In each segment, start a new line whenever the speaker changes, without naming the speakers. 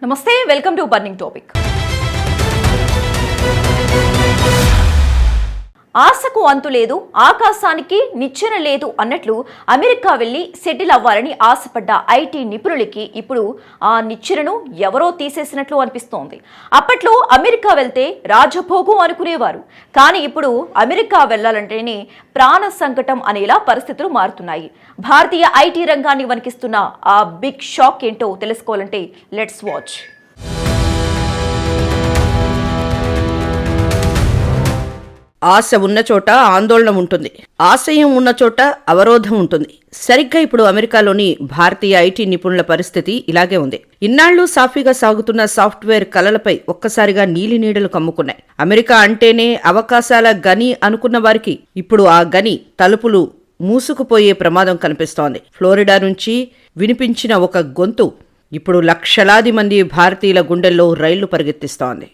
నమస్తే, welcome to burning topic. ఆశకు అంతు లేదు, ఆకాశానికి నిచ్చెన లేదు అన్నట్లు అమెరికా వెళ్లి సెటిల్ అవ్వాలని ఆశపడ్డ ఐటీ నిపుణులకి ఇప్పుడు ఆ నిచ్చెనను ఎవరో తీసేసినట్లు అనిపిస్తోంది. అప్పట్లో అమెరికా వెళ్తే రాజభోగం అనుకునేవారు, కానీ ఇప్పుడు అమెరికా వెళ్లాలంటేనే ప్రాణ సంకటం అనేలా పరిస్థితులు మారుతున్నాయి. భారతీయ ఐటీ రంగాన్ని వణికిస్తున్న ఆ బిగ్ షాక్ ఏంటో తెలుసుకోవాలంటే లెట్స్ వాచ్.
ఆశ ఉన్న చోట ఆందోళన ఉంటుంది, ఆశయం ఉన్న చోట అవరోధం ఉంటుంది. సరిగ్గా ఇప్పుడు అమెరికాలోని భారతీయ ఐటీ నిపుణుల పరిస్థితి ఇలాగే ఉంది. ఇన్నాళ్లు సాఫీగా సాగుతున్న సాఫ్ట్వేర్ కలలపై ఒక్కసారిగా నీలినీడలు కమ్ముకున్నాయి. అమెరికా అంటేనే అవకాశాల గని అనుకున్న వారికి ఇప్పుడు ఆ గని తలుపులు మూసుకుపోయే ప్రమాదం కనిపిస్తోంది. ఫ్లోరిడా నుంచి వినిపించిన ఒక గొంతు ఇప్పుడు లక్షలాది మంది భారతీయుల గుండెల్లో రైళ్లు పరిగెత్తిస్తోంది.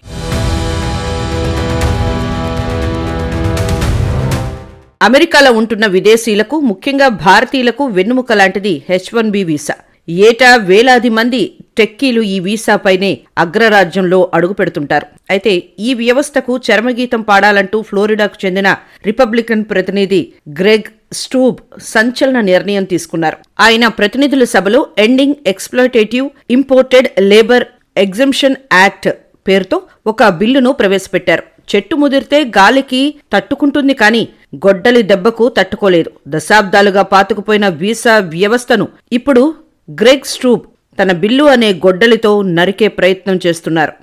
అమెరికాలో ఉంటున్న విదేశీయులకు, ముఖ్యంగా భారతీయులకు వెన్నుముక లాంటిది H-1B వీసా. ఏటా వేలాది మంది టెక్కీలు ఈ వీసాపైనే అగ్రరాజ్యంలో అడుగు పెడుతుంటారు. అయితే ఈ వ్యవస్థకు చరమగీతం పాడాలంటూ ఫ్లోరిడాకు చెందిన రిపబ్లికన్ ప్రతినిధి గ్రెగ్ స్టూబ్ సంచలన నిర్ణయం తీసుకున్నారు. ఆయన ప్రతినిధుల సభలో ending exploitative imported labour exemption act పేరుతో ఒక బిల్లును ప్రవేశపెట్టారు. చెట్టు ముదిరితే గాలికి తట్టుకుంటుంది, కానీ గొడ్డలి దెబ్బకు తట్టుకోలేదు. దశాబ్దాలుగా పాతుకుపోయిన వీసా వ్యవస్థను ఇప్పుడు గ్రెగ్ స్టూబ్ తన బిల్లు అనే గొడ్డలితో నరికే ప్రయత్నం చేస్తున్నారు.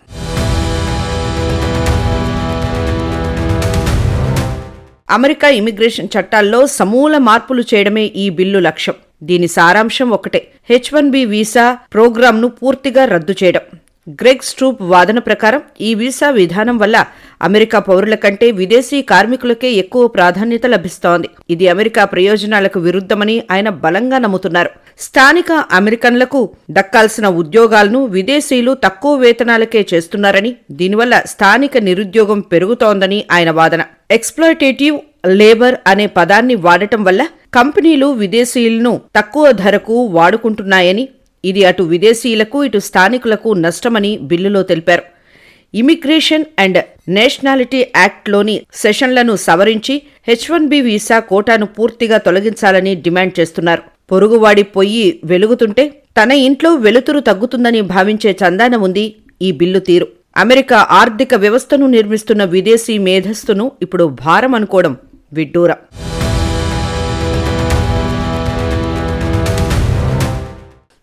అమెరికా ఇమిగ్రేషన్ చట్టాల్లో సమూల మార్పులు చేయడమే ఈ బిల్లు లక్ష్యం. దీని సారాంశం ఒకటే: H-1B వీసా ప్రోగ్రాంను పూర్తిగా రద్దు చేయడం. గ్రెగ్ స్టూబ్ వాదన ప్రకారం ఈ వీసా విధానం వల్ల అమెరికా పౌరుల కంటే విదేశీ కార్మికులకే ఎక్కువ ప్రాధాన్యత లభిస్తోంది. ఇది అమెరికా ప్రయోజనాలకు విరుద్ధమని ఆయన బలంగా నమ్ముతున్నారు. స్థానిక అమెరికన్లకు దక్కాల్సిన ఉద్యోగాలను విదేశీయులు తక్కువ వేతనాలకే చేస్తున్నారని, దీనివల్ల స్థానిక నిరుద్యోగం పెరుగుతోందని ఆయన వాదన. ఎక్స్‌ప్లాయిటేటివ్ లేబర్ అనే పదాన్ని వాడటం వల్ల కంపెనీలు విదేశీయులను తక్కువ ధరకు వాడుకుంటున్నాయని, ఇది అటు విదేశీయులకు ఇటు స్థానికులకు నష్టమని బిల్లులో తెలిపారు. ఇమిగ్రేషన్ అండ్ నేషనాలిటీ యాక్ట్లోని సెషన్లను సవరించి H-1B వీసా కోటాను పూర్తిగా తొలగించాలని డిమాండ్ చేస్తున్నారు. పొరుగువాడి పొయ్యి వెలుగుతుంటే తన ఇంట్లో వెలుతురు తగ్గుతుందని భావించే చందాన ఉంది ఈ బిల్లు తీరు. అమెరికా ఆర్థిక వ్యవస్థను నిర్మిస్తున్న విదేశీ మేధస్సును ఇప్పుడు భారం అనుకోవడం విడ్డూరం.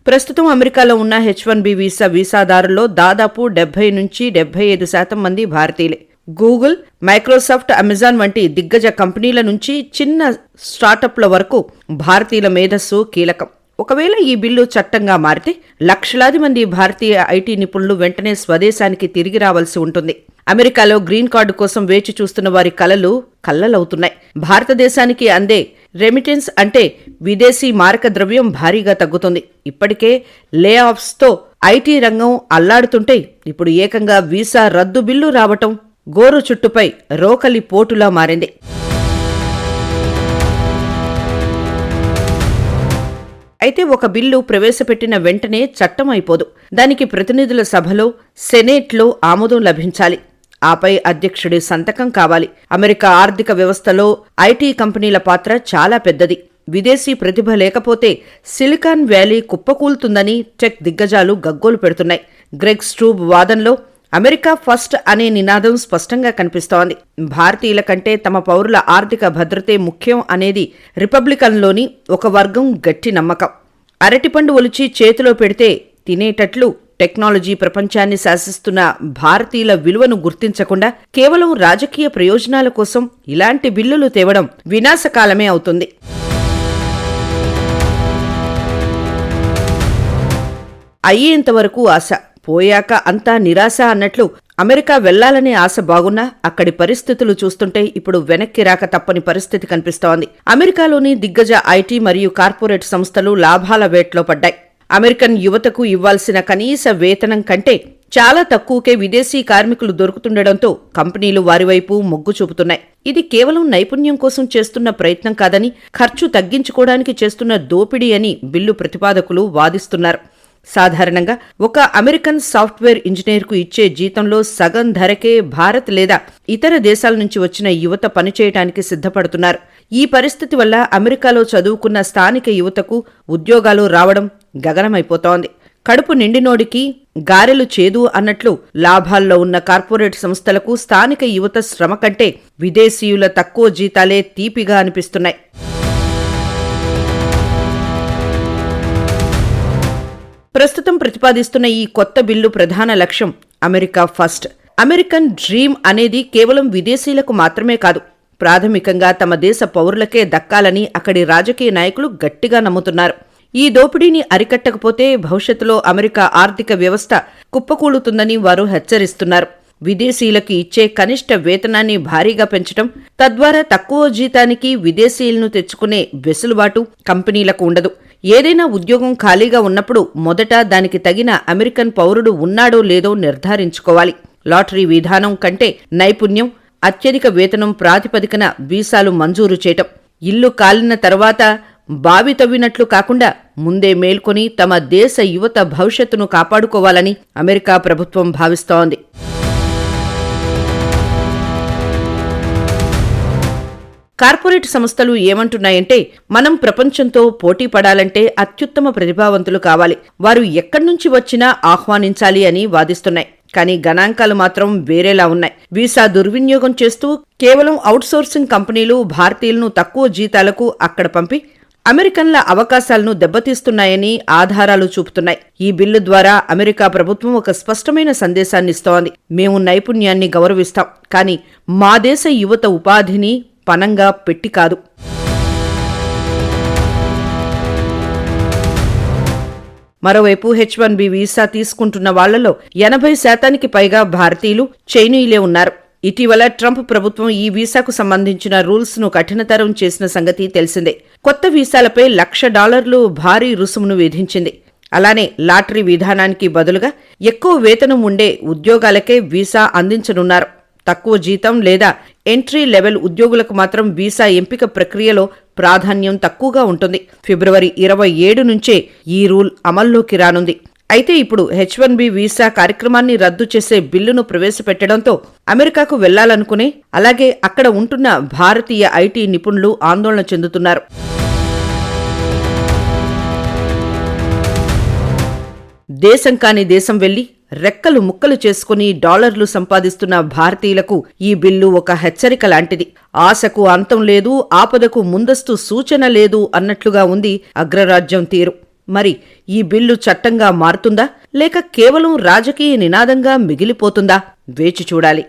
ప్రస్తుతం అమెరికాలో ఉన్న H-1B వీసాదారుల్లో దాదాపు 70-75% మంది భారతీయులే. గూగుల్, మైక్రోసాఫ్ట్, అమెజాన్ వంటి దిగ్గజ కంపెనీల నుంచి చిన్న స్టార్టప్ల వరకు భారతీయుల మేధస్సు కీలకం. ఒకవేళ ఈ బిల్లు చట్టంగా మారితే లక్షలాది మంది భారతీయ ఐటీ నిపుణులు వెంటనే స్వదేశానికి తిరిగి రావాల్సి ఉంటుంది. అమెరికాలో గ్రీన్ కార్డు కోసం వేచి చూస్తున్న వారి కలలు కల్లలవుతున్నాయి. భారతదేశానికి అందే రెమిటెన్స్ అంటే విదేశీ మారక ద్రవ్యం భారీగా తగ్గుతుంది. ఇప్పటికే లే ఆఫ్స్తో ఐటీ రంగం అల్లాడుతుంటే ఇప్పుడు ఏకంగా వీసా రద్దు బిల్లు రావటం గోరు చుట్టుపై రోకలి పోటులా మారింది. అయితే ఒక బిల్లు ప్రవేశపెట్టిన వెంటనే చట్టం అయిపోదు. దానికి ప్రతినిధుల సభలో, సెనేట్లో ఆమోదం లభించాలి. ఆపై అధ్యక్షుడి సంతకం కావాలి. అమెరికా ఆర్థిక వ్యవస్థలో ఐటీ కంపెనీల పాత్ర చాలా పెద్దది. విదేశీ ప్రతిభ లేకపోతే సిలికాన్ వ్యాలీ కుప్పకూలుతుందని టెక్ దిగ్గజాలు గగ్గోలు పెడుతున్నాయి. గ్రెగ్ స్టూబ్ వాదనలో అమెరికా ఫస్ట్ అనే నినాదం స్పష్టంగా కనిపిస్తోంది. భారతీయుల కంటే తమ పౌరుల ఆర్థిక భద్రతే ముఖ్యం అనేది రిపబ్లికన్లోని ఒక వర్గం గట్టి నమ్మకం. అరటిపండు ఒలిచి చేతిలో పెడితే తినేటట్లు టెక్నాలజీ ప్రపంచాన్ని శాసిస్తున్న భారతీయుల విలువను గుర్తించకుండా కేవలం రాజకీయ ప్రయోజనాల కోసం ఇలాంటి బిల్లులు తేవడం వినాశకాలమే అవుతుంది. అయ్యేంతవరకు ఆశ, పోయాక అంతా నిరాశ అన్నట్లు అమెరికా వెళ్లాలనే ఆశ బాగున్నా అక్కడి పరిస్థితులు చూస్తుంటే ఇప్పుడు వెనక్కి రాక తప్పని పరిస్థితి కనిపిస్తోంది. అమెరికాలోని దిగ్గజ ఐటీ మరియు కార్పొరేట్ సంస్థలు లాభాల వేట్లో పడ్డాయి. అమెరికన్ యువతకు ఇవ్వాల్సిన కనీస వేతనం కంటే చాలా తక్కువకే విదేశీ కార్మికులు దొరుకుతుండటంతో కంపెనీలు వారివైపు మొగ్గు చూపుతున్నాయి. ఇది కేవలం నైపుణ్యం కోసం చేస్తున్న ప్రయత్నం కాదని, ఖర్చు తగ్గించుకోవడానికి చేస్తున్న దోపిడీ అని బిల్లు ప్రతిపాదకులు వాదిస్తున్నారు. సాధారణంగా ఒక అమెరికన్ సాఫ్ట్వేర్ ఇంజనీర్కు ఇచ్చే జీతంలో సగం ధరకే భారత్ లేదా ఇతర దేశాల నుంచి వచ్చిన యువత పనిచేయడానికి సిద్ధపడుతున్నారు. ఈ పరిస్థితి వల్ల అమెరికాలో చదువుకున్న స్థానిక యువతకు ఉద్యోగాలు రావడం గగనమైపోతోంది. కడుపు నిండినోడికి గారెలు చేదు అన్నట్లు లాభాల్లో ఉన్న కార్పొరేట్ సంస్థలకు స్థానిక యువత శ్రమ కంటే విదేశీయుల తక్కువ జీతాలే తీపిగా అనిపిస్తున్నాయి. ప్రస్తుతం ప్రతిపాదిస్తున్న ఈ కొత్త బిల్లు ప్రధాన లక్ష్యం అమెరికా ఫస్ట్. అమెరికన్ డ్రీమ్ అనేది కేవలం విదేశీయులకు మాత్రమే కాదు, ప్రాథమికంగా తమ దేశ పౌరులకే దక్కాలని అక్కడి రాజకీయ నాయకులు గట్టిగా నమ్ముతున్నారు. ఈ దోపిడీని అరికట్టకపోతే భవిష్యత్తులో అమెరికా ఆర్థిక వ్యవస్థ కుప్పకూలుతుందని వారు హెచ్చరిస్తున్నారు. విదేశీయులకు ఇచ్చే కనిష్ట వేతనాన్ని భారీగా పెంచడం, తద్వారా తక్కువ జీతానికి విదేశీయులను తెచ్చుకునే వెసులుబాటు కంపెనీలకు ఉండదు. ఏదైనా ఉద్యోగం ఖాళీగా ఉన్నప్పుడు మొదట దానికి తగిన అమెరికన్ పౌరుడు ఉన్నాడో లేదో నిర్ధారించుకోవాలి. లాటరీ విధానం కంటే నైపుణ్యం, అత్యధిక వేతనం ప్రాతిపదికన వీసాలు మంజూరు చేయటం, ఇల్లు కాలిన తర్వాత బావి తవ్వినట్లు కాకుండా ముందే మేల్కొని తమ దేశ యువత భవిష్యత్తును కాపాడుకోవాలని అమెరికా ప్రభుత్వం భావిస్తోంది. కార్పొరేట్ సంస్థలు ఏమంటున్నాయంటే, మనం ప్రపంచంతో పోటీ పడాలంటే అత్యుత్తమ ప్రతిభావంతులు కావాలి, వారు ఎక్కడి నుంచి వచ్చినా ఆహ్వానించాలి అని వాదిస్తున్నాయి. కానీ గణాంకాలు మాత్రం వేరేలా ఉన్నాయి. వీసా దుర్వినియోగం చేస్తూ కేవలం అవుట్సోర్సింగ్ కంపెనీలు భారతీయులను తక్కువ జీతాలకు అక్కడ పంపి అమెరికన్ల అవకాశాలను దెబ్బతీస్తున్నాయని ఆధారాలు చూపుతున్నాయి. ఈ బిల్లు ద్వారా అమెరికా ప్రభుత్వం ఒక స్పష్టమైన సందేశాన్నిస్తోంది. మేము నైపుణ్యాన్ని గౌరవిస్తాం, కానీ మా దేశ యువత ఉపాధిని పనంగా పెట్టి కాదు. మరోవైపు H1B వీసా తీసుకుంటున్న వాళ్లలో 80% పైగా భారతీయులు, చైనీయులే ఉన్నారు. ఇటీవల ట్రంప్ ప్రభుత్వం ఈ వీసాకు సంబంధించిన రూల్స్ ను కఠినతరం చేసిన సంగతి తెలిసిందే. కొత్త వీసాలపై $1,00,000 భారీ రుసుమును విధించింది. అలానే లాటరీ విధానానికి బదులుగా ఎక్కువ వేతనం ఉండే ఉద్యోగాలకే వీసా అందించనున్నారు. తక్కువ జీతం లేదా ఎంట్రీ లెవెల్ ఉద్యోగులకు మాత్రం వీసా ఎంపిక ప్రక్రియలో ప్రాధాన్యం తక్కువగా ఉంటుంది. ఫిబ్రవరి 27 నుంచే ఈ రూల్ అమల్లోకి రానుంది. అయితే ఇప్పుడు H1B వీసా కార్యక్రమాన్ని రద్దు చేసే బిల్లును ప్రవేశపెట్టడంతో అమెరికాకు వెళ్లాలనుకునే, అలాగే అక్కడ ఉంటున్న భారతీయ ఐటీ నిపుణులు ఆందోళన చెందుతున్నారు. దేశం కాని దేశం వెళ్లి రెక్కలు ముక్కలు చేసుకుని డాలర్లు సంపాదిస్తున్న భారతీయులకు ఈ బిల్లు ఒక హెచ్చరిక లాంటిది. ఆశకు అంతం లేదు, ఆపదకు ముందస్తు సూచన లేదు అన్నట్లుగా ఉంది అగ్రరాజ్యం తీరు. మరి ఈ బిల్లు చట్టంగా మారుతుందా, లేక కేవలం రాజకీయ నినాదంగా మిగిలిపోతుందా? వేచి చూడాలి.